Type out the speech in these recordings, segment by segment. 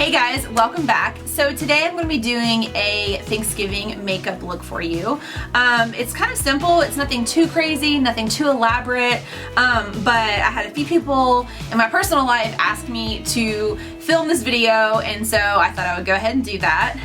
Hey guys, welcome back. So today I'm going to be doing a Thanksgiving makeup look for you. It's kind of simple. It's nothing too crazy, nothing too elaborate, but I had a few people in my personal life ask me to film this video, and so I thought I would go ahead and do that.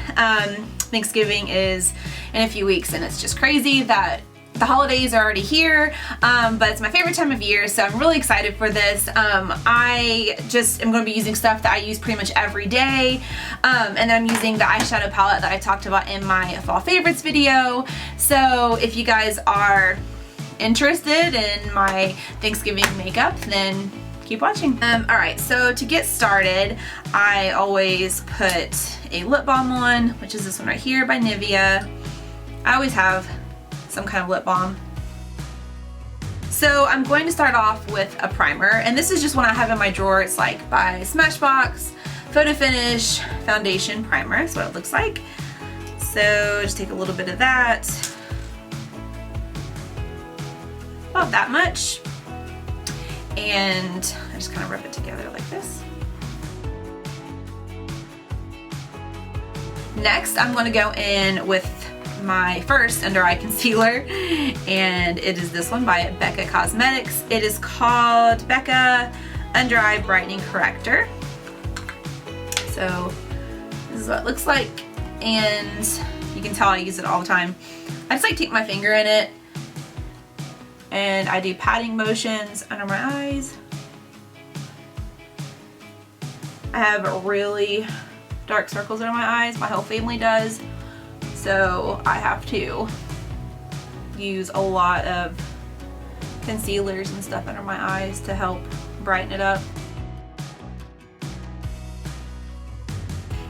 Thanksgiving is in a few weeks, and it's just crazy that the holidays are already here, but it's my favorite time of year, so I'm really excited for this. I just am going to be using stuff that I use pretty much every day, and then I'm using the eyeshadow palette that I talked about in my fall favorites video. So if you guys are interested in my Thanksgiving makeup, then keep watching. Alright, so to get started, I always put a lip balm on, which is this one right here by Nivea. I always have some kind of lip balm. So I'm going to start off with a primer, and this is just one I have in my drawer. It's like by Smashbox Photo Finish Foundation Primer. That's what it looks like. So just take a little bit of that. About that much. And I just kind of rub it together like this. Next, I'm going to go in with my first under eye concealer, and it is this one by Becca Cosmetics. It is called Becca Under Eye Brightening Corrector. So this is what it looks like, and you can tell I use it all the time. I just like take my finger in it and I do patting motions under my eyes. I have really dark circles under my eyes. My whole family does. So I have to use a lot of concealers and stuff under my eyes to help brighten it up.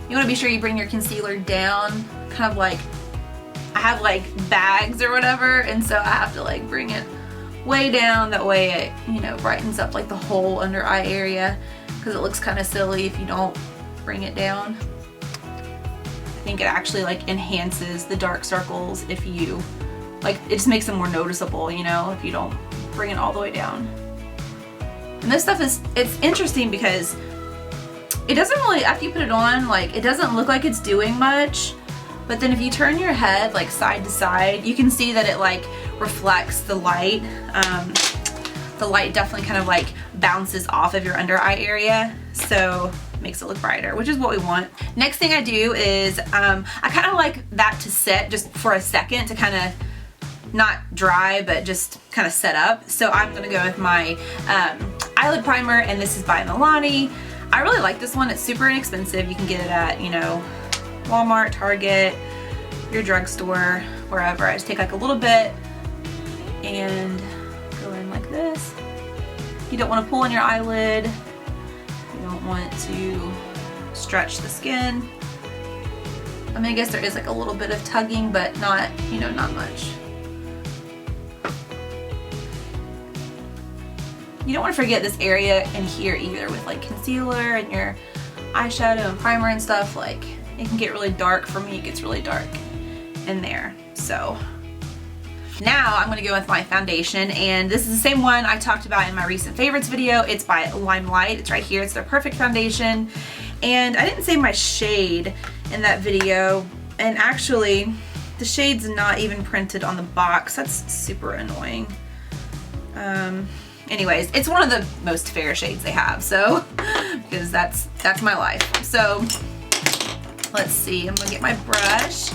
You want to be sure you bring your concealer down, kind of like, I have like bags or whatever, and so I have to like bring it way down. That way it, you know, brightens up like the whole under eye area, because it looks kind of silly if you don't bring it down. I think it actually like enhances the dark circles if you, like, it just makes them more noticeable, you know, if you don't bring it all the way down. And this stuff is, it's interesting because it doesn't really, after you put it on, like, it doesn't look like it's doing much, but then if you turn your head like side to side, you can see that it like reflects the light. The light definitely kind of like bounces off of your under eye area, so makes it look brighter, which is what we want. Next thing I do is I kind of like that to set just for a second, to kind of not dry but just kind of set up. So I'm gonna go with my eyelid primer, and this is by Milani. I really like this one. It's super inexpensive. You can get it at, you know, Walmart, Target, your drugstore, wherever. I just take like a little bit and go in like this. You don't want to pull on your eyelid. You don't want to stretch the skin. I mean, I guess there is like a little bit of tugging, but not, you know, not much. You don't want to forget this area in here either, with like concealer and your eyeshadow and primer and stuff. Like, it can get really dark. For me, it gets really dark in there. So now I'm going to go with my foundation, and this is the same one I talked about in my recent favorites video. It's by LimeLife. It's right here. It's their perfect foundation, and I didn't say my shade in that video, and actually the shade's not even printed on the box. That's super annoying. Anyways, it's one of the most fair shades they have, so because that's my life. So let's see, I'm gonna get my brush,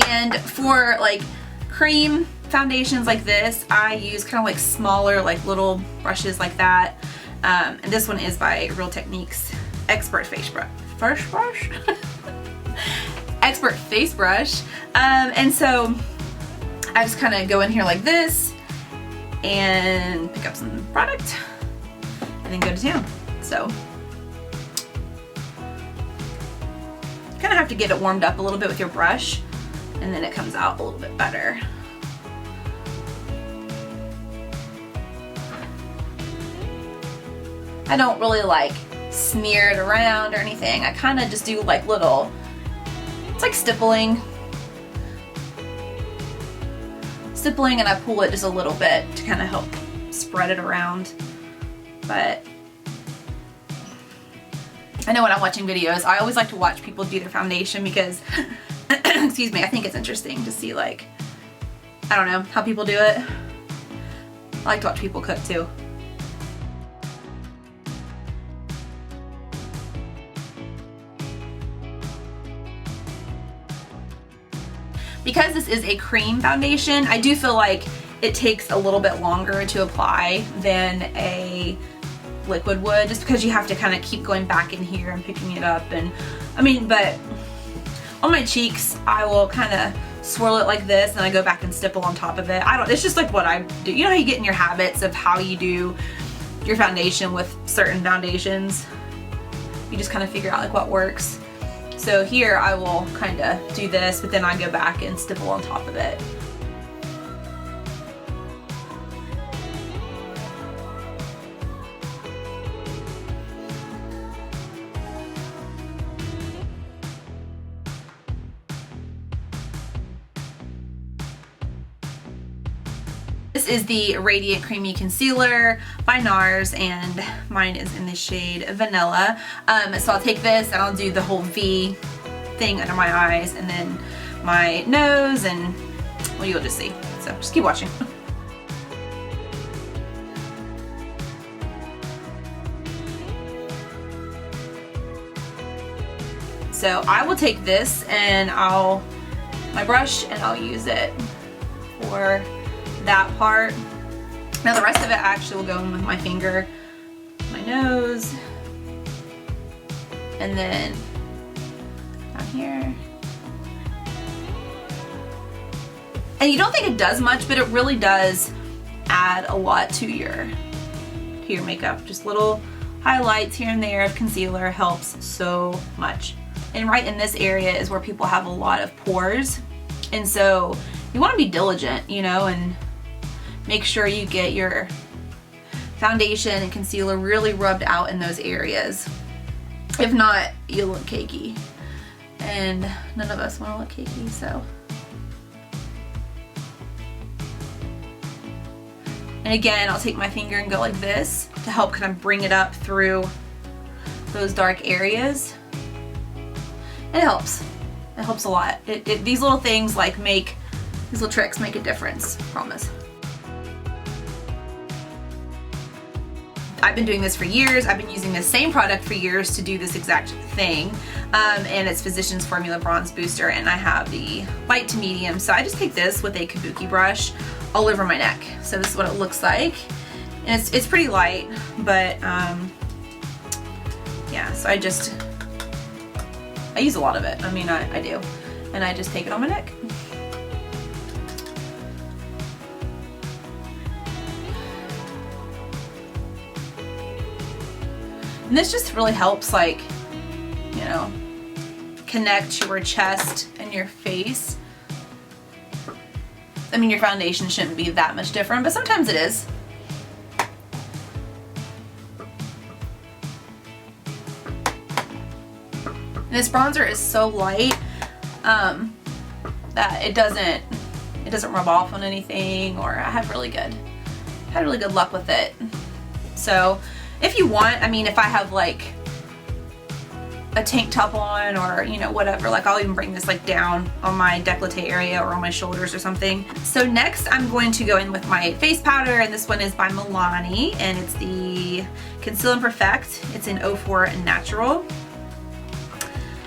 and for like cream foundations like this, I use kind of like smaller, like little brushes like that. And this one is by Real Techniques Expert Face Brush. Expert Face Brush. And so I just kind of go in here like this and pick up some product and then go to town. So you kind of have to get it warmed up a little bit with your brush, and then it comes out a little bit better. I don't really like smear it around or anything. I kind of just do like little, it's like stippling, and I pull it just a little bit to kind of help spread it around. But I know when I'm watching videos, I always like to watch people do their foundation because, excuse me, I think it's interesting to see, like, I don't know, how people do it. I like to watch people cook too. Because this is a cream foundation, I do feel like it takes a little bit longer to apply than a liquid would, just because you have to kind of keep going back in here and picking it up. And I mean, but on my cheeks, I will kind of swirl it like this and I go back and stipple on top of it. It's just like what I do. You know how you get in your habits of how you do your foundation with certain foundations? You just kind of figure out like what works. So here I will kind of do this, but then I go back and stipple on top of it. This is the Radiant Creamy Concealer by NARS, and mine is in the shade Vanilla. So I'll take this and I'll do the whole V thing under my eyes and then my nose, and well, you'll just see. So just keep watching. So I will take this and my brush, and I'll use it for that part. Now the rest of it actually will go in with my finger, my nose, and then down here. And you don't think it does much, but it really does add a lot to your makeup. Just little highlights here and there of concealer helps so much. And right in this area is where people have a lot of pores, and so you want to be diligent, you know, and make sure you get your foundation and concealer really rubbed out in those areas. If not, you look cakey. And none of us want to look cakey, so. And again, I'll take my finger and go like this to help kind of bring it up through those dark areas. And it helps. It helps a lot. These little things like these little tricks make a difference, I promise. I've been doing this for years. I've been using the same product for years to do this exact thing. And it's Physicians Formula Bronze Booster, and I have the light to medium. So I just take this with a kabuki brush all over my neck. So this is what it looks like. And it's pretty light, but yeah, so I use a lot of it. I mean, I do. And I just take it on my neck. And this just really helps, like, you know, connect your chest and your face. I mean, your foundation shouldn't be that much different, but sometimes it is. And this bronzer is so light that it doesn't rub off on anything, or I had really good luck with it. So if you want, I mean, if I have like a tank top on, or you know, whatever, like I'll even bring this like down on my décolleté area or on my shoulders or something. So next I'm going to go in with my face powder, and this one is by Milani, and it's the Conceal and Perfect. It's in 04 Natural.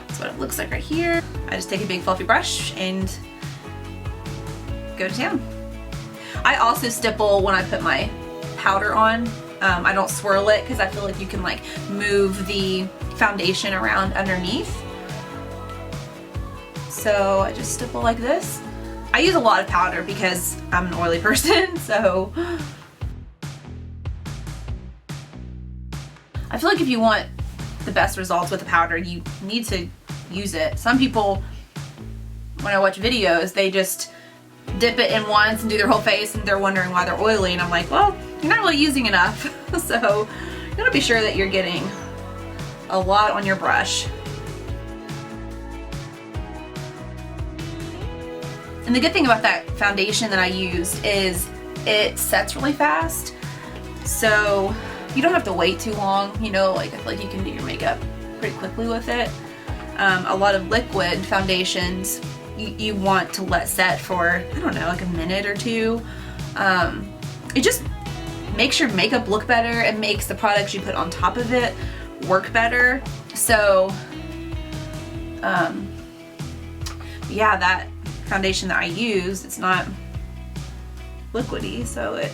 That's what it looks like right here. I just take a big fluffy brush and go to town. I also stipple when I put my powder on. I don't swirl it because I feel like you can like move the foundation around underneath. So I just stipple like this. I use a lot of powder because I'm an oily person, so I feel like if you want the best results with the powder, you need to use it. Some people, when I watch videos, they just dip it in once and do their whole face, and they're wondering why they're oily, and I'm like, well, you're not really using enough. So you gotta be sure that you're getting a lot on your brush. And the good thing about that foundation that I used is it sets really fast, so you don't have to wait too long, you know, like I feel like you can do your makeup pretty quickly with it. A lot of liquid foundations, you want to let set for, I don't know, like a minute or two. It just makes your makeup look better. It makes the products you put on top of it work better. So, yeah, that foundation that I use, it's not liquidy, so it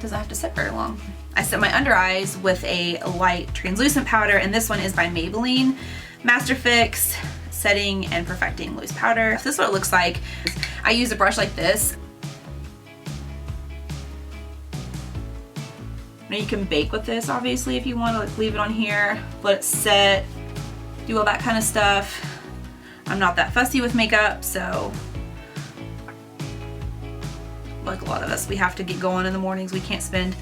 doesn't have to sit very long. I set my under eyes with a light translucent powder, and this one is by Maybelline, Master Fix Setting and Perfecting Loose Powder. This is what it looks like. I use a brush like this. Now you can bake with this, obviously, if you want to, like, leave it on here, let it set, do all that kind of stuff. I'm not that fussy with makeup, so like a lot of us, we have to get going in the mornings. We can't spend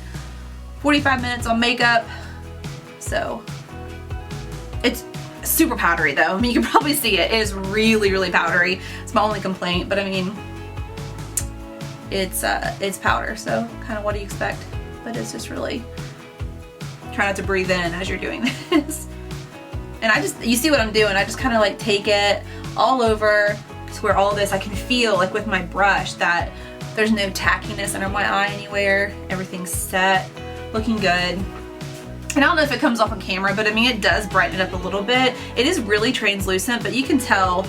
45 minutes on makeup. So it's super powdery though. I mean, you can probably see it. It is really, really powdery. It's my only complaint, but I mean, it's powder, so kind of what do you expect? But it's just really, try not to breathe in as you're doing this. And I just, you see what I'm doing, I just kind of like take it all over to where all of this, I can feel like with my brush that there's no tackiness under my eye anywhere. Everything's set, looking good. And I don't know if it comes off on camera, but I mean, it does brighten it up a little bit. It is really translucent, but you can tell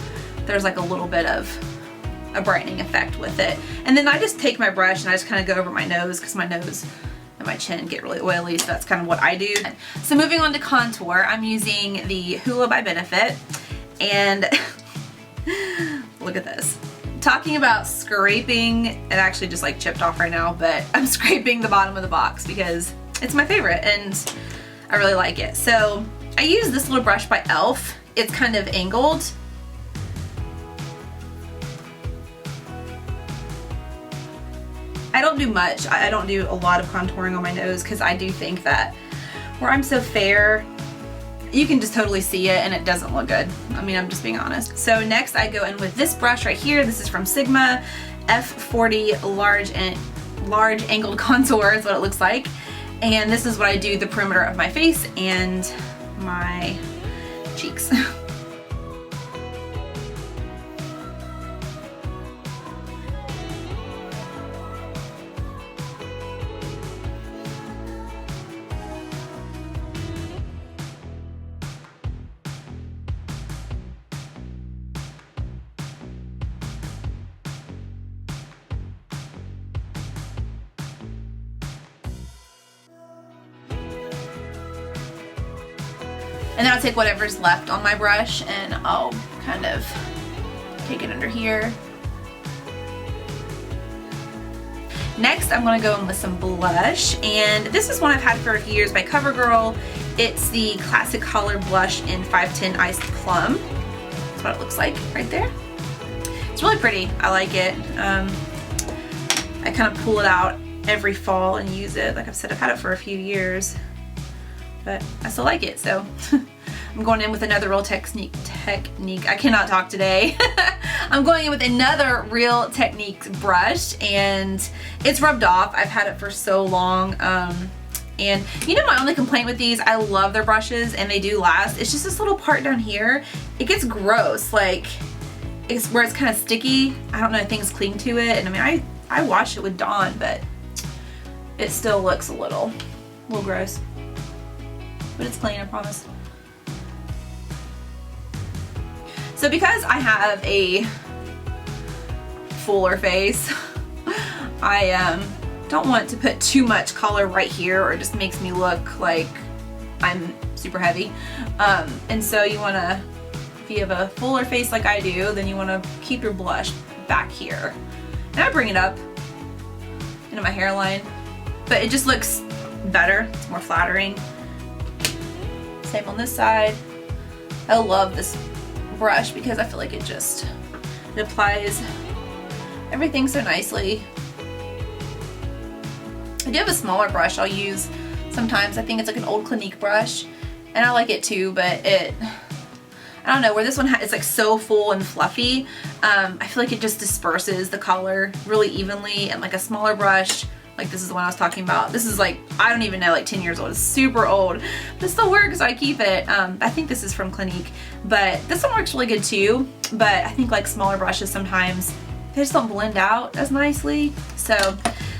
there's like a little bit of a brightening effect with it. And then I just take my brush and I just kind of go over my nose, because my nose and my chin get really oily, so that's kind of what I do. So moving on to contour, I'm using the Hoola by Benefit, and look at this. Talking about scraping, it actually just like chipped off right now, but I'm scraping the bottom of the box because it's my favorite and I really like it. So I use this little brush by e.l.f. It's kind of angled. I don't do much. I don't do a lot of contouring on my nose because I do think that where I'm so fair, you can just totally see it and it doesn't look good. I mean, I'm just being honest. So next I go in with this brush right here. This is from Sigma, F40 large angled contour is what it looks like. And this is what I do the perimeter of my face and my cheeks. And then I'll take whatever's left on my brush and I'll kind of take it under here. Next, I'm gonna go in with some blush, and this is one I've had for a few years by Covergirl. It's the Classic Color Blush in 510 Iced Plum. That's what it looks like right there. It's really pretty, I like it. I kind of pull it out every fall and use it. Like I've said, I've had it for a few years, but I still like it, so. I'm going in with another Real Technique, I cannot talk today. I'm going in with another Real Technique brush, and it's rubbed off. I've had it for so long. And you know my only complaint with these, I love their brushes and they do last. It's just this little part down here. It gets gross, like it's where it's kind of sticky. I don't know, things cling to it. And I mean, I wash it with Dawn, but it still looks a little gross. But it's clean, I promise. So because I have a fuller face, I don't want to put too much color right here or it just makes me look like I'm super heavy. And so you want to, if you have a fuller face like I do, then you want to keep your blush back here. And I bring it up into my hairline, but it just looks better. It's more flattering. Same on this side. I love this brush because I feel like it applies everything so nicely. I do have a smaller brush I'll use sometimes. I think it's like an old Clinique brush and I like it too, but I don't know, where this one is like so full and fluffy, I feel like it just disperses the color really evenly, and like a smaller brush Like this is the one I was talking about. This is like, I don't even know, like 10 years old. It's super old, but it still works, so I keep it. I think this is from Clinique, but this one works really good too. But I think like smaller brushes sometimes, they just don't blend out as nicely. So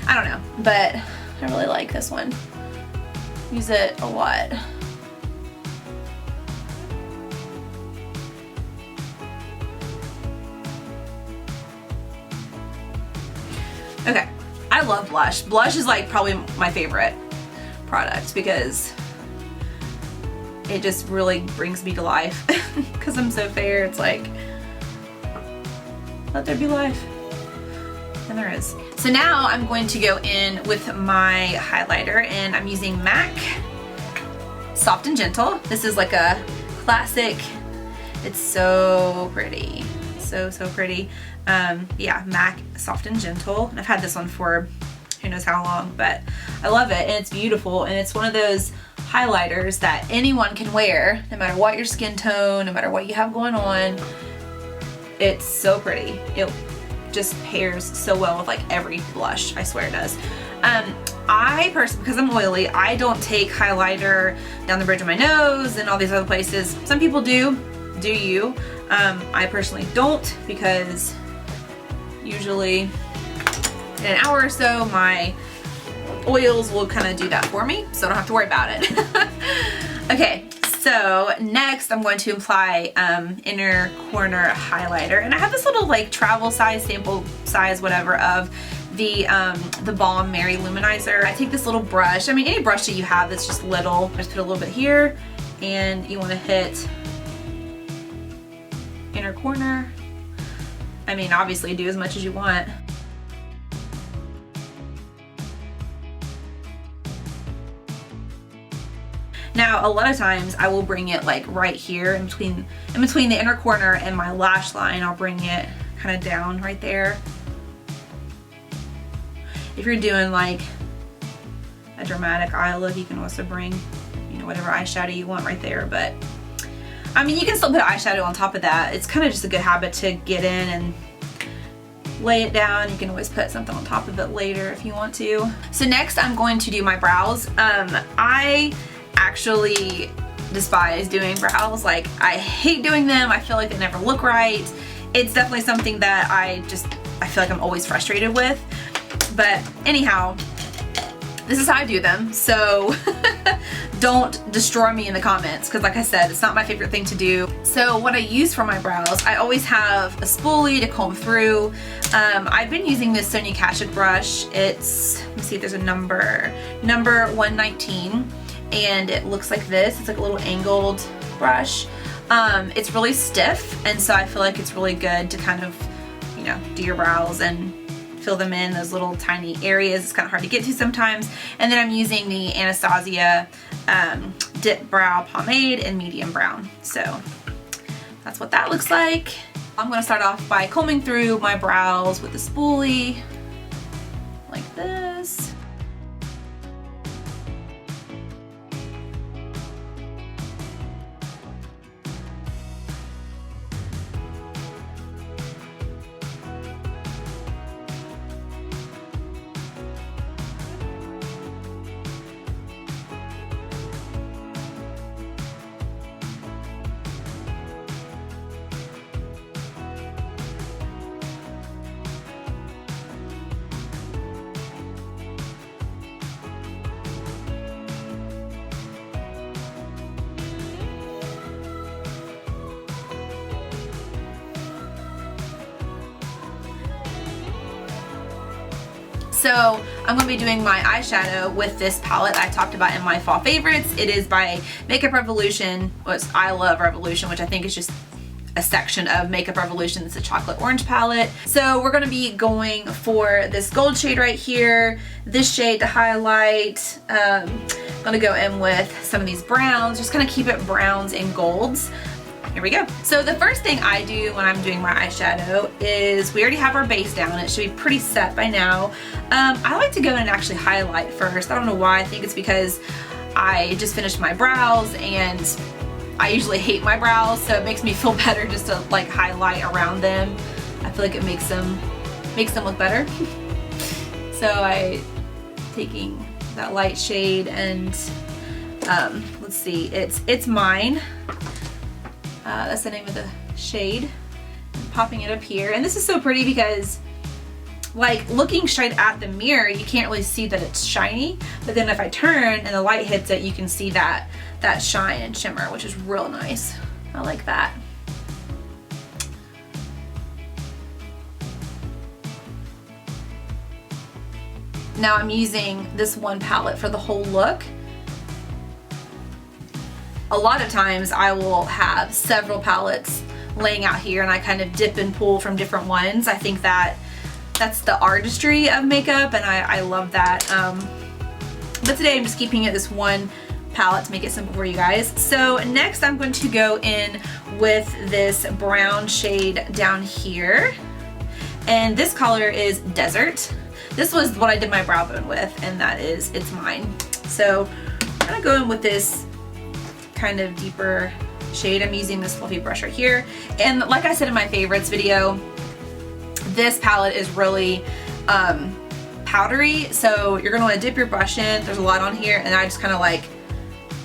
I don't know, but I really like this one. Use it a lot. Okay, I love blush. Blush is like probably my favorite product because it just really brings me to life. Because I'm so fair, it's like, let there be life. And there is. So now I'm going to go in with my highlighter, and I'm using MAC Soft and Gentle. This is like a classic. It's so pretty. So pretty. Yeah, MAC Soft and Gentle. And I've had this one for who knows how long, but I love it, and it's beautiful, and it's one of those highlighters that anyone can wear, no matter what your skin tone, no matter what you have going on. It's so pretty. It just pairs so well with like every blush, I swear it does. I personally, because I'm oily, I don't take highlighter down the bridge of my nose and all these other places. Some people do you? I personally don't, because usually in an hour or so my oils will kind of do that for me, so I don't have to worry about it. Okay, so next I'm going to apply inner corner highlighter, and I have this little like travel size, sample size, whatever, of the Balm Mary Luminizer. I take this little brush, I mean any brush that you have that's just little, just put a little bit here, and you want to hit inner corner. I mean obviously do as much as you want. Now, a lot of times I will bring it like right here in between the inner corner and my lash line. I'll bring it kind of down right there. If you're doing like a dramatic eye look, you can also bring, you know, whatever eyeshadow you want right there. But I mean, you can still put eyeshadow on top of that. It's kind of just a good habit to get in and lay it down. You can always put something on top of it later if you want to. So next I'm going to do my brows. I actually despise doing brows. Like, I hate doing them. I feel like they never look right. It's definitely something that I feel like I'm always frustrated with. But anyhow, this is how I do them. So don't destroy me in the comments, because like I said, it's not my favorite thing to do. So what I use for my brows, I always have a spoolie to comb through. I've been using this Sonia Kashuk brush. It's, let me see if there's a number 119. And it looks like this. It's like a little angled brush. It's really stiff, and so I feel like it's really good to kind of, you know, do your brows and fill them in those little tiny areas. It's kind of hard to get to sometimes. And then I'm using the Anastasia Dip Brow Pomade in medium brown. So that's what that looks like. I'm going to start off by combing through my brows with the spoolie like this. So I'm going to be doing my eyeshadow with this palette I talked about in my fall favorites. It is by Makeup Revolution. I love Revolution, which I think is just a section of Makeup Revolution. It's a chocolate orange palette. So we're going to be going for this gold shade right here, this shade to highlight. I'm going to go in with some of these browns, just kind of keep it browns and golds. Here we go. So the first thing I do when I'm doing my eyeshadow is, we already have our base down. It should be pretty set by now. I like to go in and actually highlight first. I don't know why. I think it's because I just finished my brows and I usually hate my brows, so it makes me feel better just to like highlight around them. I feel like it makes them look better. So I taking that light shade and let's see, it's Mine. That's the name of the shade. And popping it up here, and this is so pretty because like looking straight at the mirror, you can't really see that it's shiny, but then if I turn and the light hits it, you can see that shine and shimmer, which is real nice. I like that. Now I'm using this one palette for the whole look. A lot of times I will have several palettes laying out here and I kind of dip and pull from different ones. I think that's the artistry of makeup, and I love that. But today I'm just keeping it this one palette to make it simple for you guys. So next I'm going to go in with this brown shade down here, and this color is Desert. This was what I did my brow bone with, and it's Mine. So I'm gonna go in with this kind of deeper shade. I'm using this fluffy brush right here, and like I said in my favorites video, this palette is really powdery, so you're gonna want to dip your brush in. There's a lot on here, and I just kind of like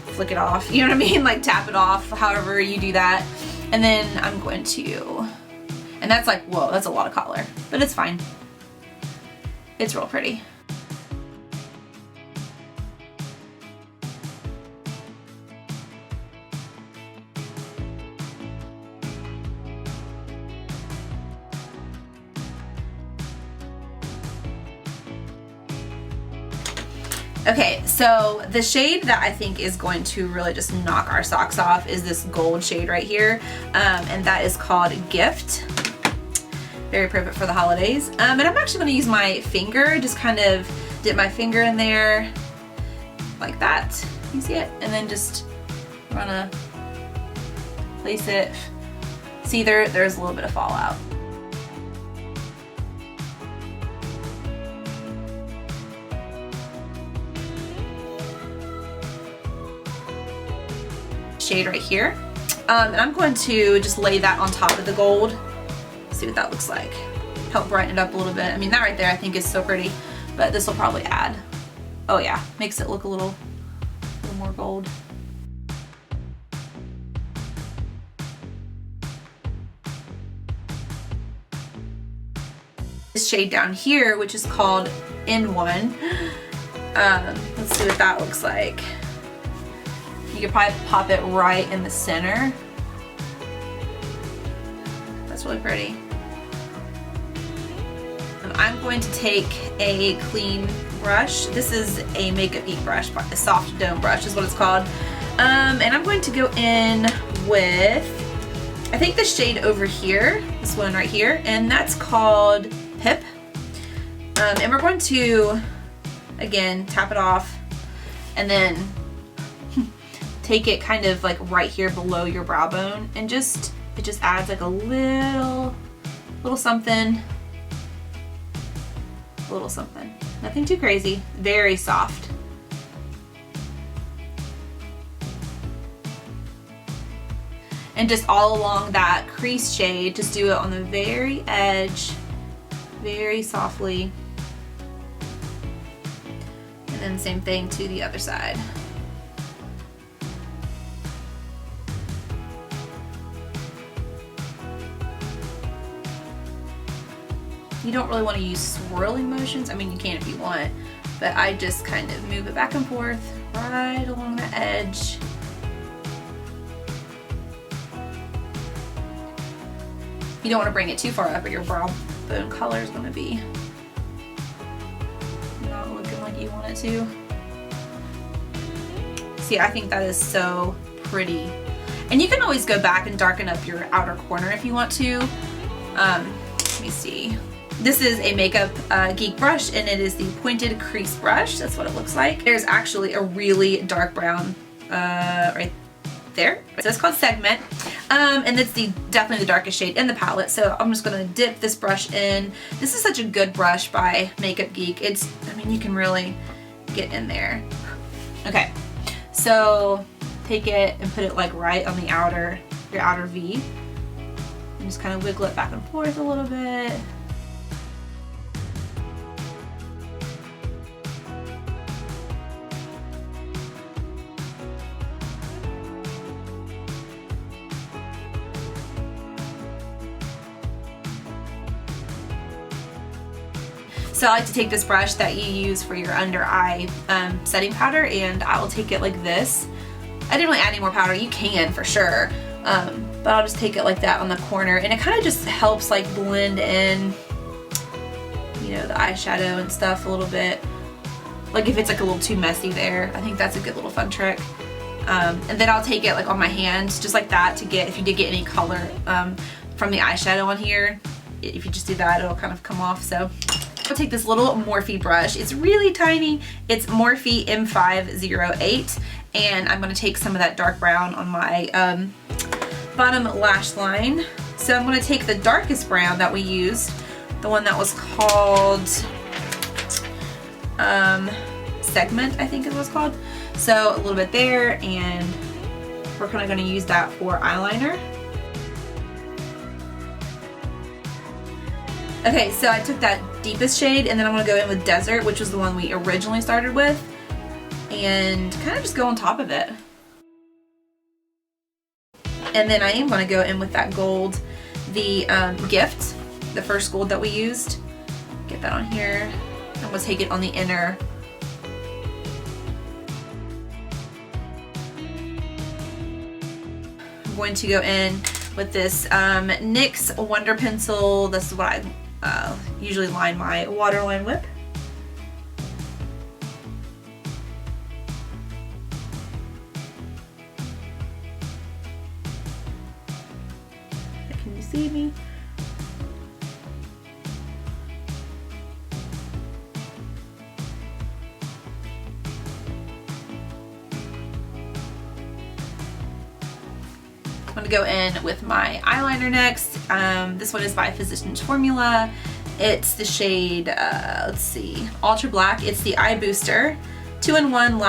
flick it off, you know what I mean, like tap it off, however you do that. And then I'm going to, and that's like, whoa, that's a lot of color, but it's fine. It's real pretty. Okay, so the shade that I think is going to really just knock our socks off is this gold shade right here, and that is called Gift. Very perfect for the holidays. And I'm actually going to use my finger, just kind of dip my finger in there like that. You see it? And then just want to place it. See, there's a little bit of fallout. Shade right here, and I'm going to just lay that on top of the gold. See what that looks like. Help brighten it up a little bit. I mean, that right there I think is so pretty, but this will probably add, oh yeah, makes it look a little more gold. This shade down here, which is called N1, let's see what that looks like. You could probably pop it right in the center. That's really pretty. I'm going to take a clean brush. This is a Makeup Geek brush, a soft dome brush is what it's called. And I'm going to go in with, I think the shade over here, this one right here, and that's called Pip. And we're going to, again, tap it off, and then take it kind of like right here below your brow bone, and it just adds like a little something, nothing too crazy, very soft. And just all along that crease shade, just do it on the very edge, very softly, and then same thing to the other side. You don't really want to use swirling motions. I mean, you can if you want, but I just kind of move it back and forth right along the edge. You don't want to bring it too far up, or your brow bone color is going to be not looking like you want it to. See, I think that is so pretty. And you can always go back and darken up your outer corner if you want to. Let me see. This is a Makeup Geek brush, and it is the pointed crease brush. That's what it looks like. There's actually a really dark brown right there. So it's called Segment, and it's definitely the darkest shade in the palette. So I'm just gonna dip this brush in. This is such a good brush by Makeup Geek. I mean, you can really get in there. Okay, so take it and put it like right on the your outer V, and just kind of wiggle it back and forth a little bit. So I like to take this brush that you use for your under eye setting powder, and I will take it like this. I didn't really add any more powder. You can for sure, but I'll just take it like that on the corner, and it kind of just helps like blend in, you know, the eyeshadow and stuff a little bit. Like if it's like a little too messy there, I think that's a good little fun trick. And then I'll take it like on my hand, just like that, to get, if you did get any color from the eyeshadow on here, if you just do that, it'll kind of come off. So I'll take this little Morphe brush. It's really tiny. It's Morphe M508, and I'm going to take some of that dark brown on my bottom lash line. So I'm going to take the darkest brown that we used, the one that was called Segment, I think it was called. So a little bit there, and we're kind of going to use that for eyeliner. Okay, so I took that deepest shade, and then I'm going to go in with Desert, which was the one we originally started with, and kind of just go on top of it. And then I am going to go in with that gold, the Gift, the first gold that we used. Get that on here. I'm going to take it on the inner. I'm going to go in with this NYX Wonder Pencil. This is what I usually line my waterline with. Can you see me? I'm going to go in with my eyeliner next. This one is by Physicians Formula. It's the shade, let's see, Ultra Black. It's the Eye Booster 2-in-1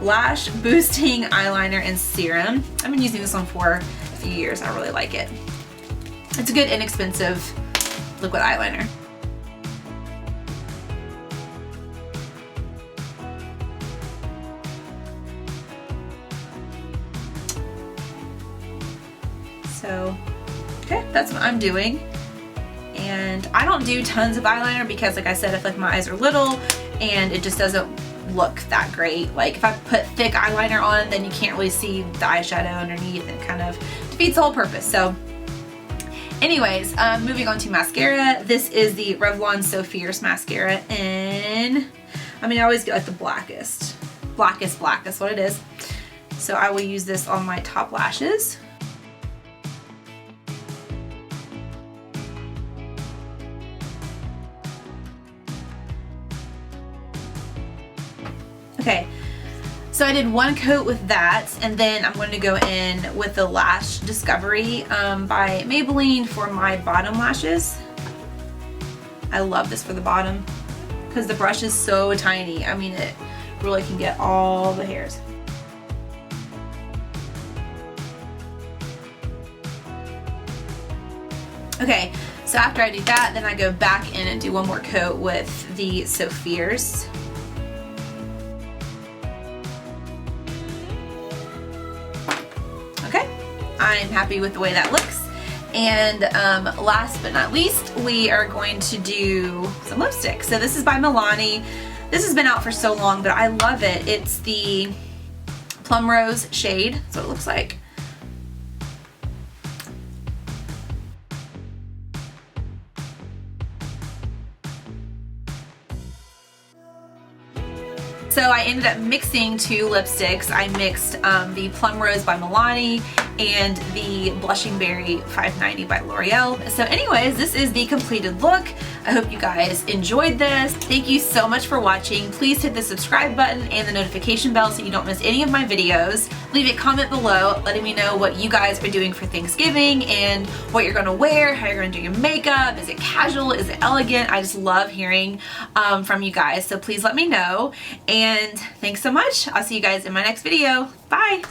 Lash Boosting Eyeliner and Serum. I've been using this one for a few years. I really like it. It's a good, inexpensive liquid eyeliner. So, okay, that's what I'm doing. And I don't do tons of eyeliner because, like I said, I feel like my eyes are little and it just doesn't look that great. Like if I put thick eyeliner on, then you can't really see the eyeshadow underneath, and kind of defeats the whole purpose. So anyways, moving on to mascara. This is the Revlon So Fierce mascara, and I mean, I always get like the blackest black, that's what it is. So I will use this on my top lashes. Okay, so I did one coat with that, and then I'm going to go in with the Lash Discovery by Maybelline for my bottom lashes. I love this for the bottom because the brush is so tiny. I mean, it really can get all the hairs. Okay, so after I do that, then I go back in and do one more coat with the So Fierce. I'm happy with the way that looks. And last but not least, we are going to do some lipstick. So this is by Milani. This has been out for so long, but I love it. It's the Plum Rose shade. That's what it looks like. So I ended up mixing two lipsticks. I mixed the Plum Rose by Milani and the Blushing Berry 590 by L'Oreal. So anyways, this is the completed look. I hope you guys enjoyed this. Thank you so much for watching. Please hit the subscribe button and the notification bell so you don't miss any of my videos. Leave a comment below letting me know what you guys are doing for Thanksgiving and what you're gonna wear, how you're gonna do your makeup. Is it casual? Is it elegant? I just love hearing from you guys, so please let me know. And thanks so much. I'll see you guys in my next video. Bye!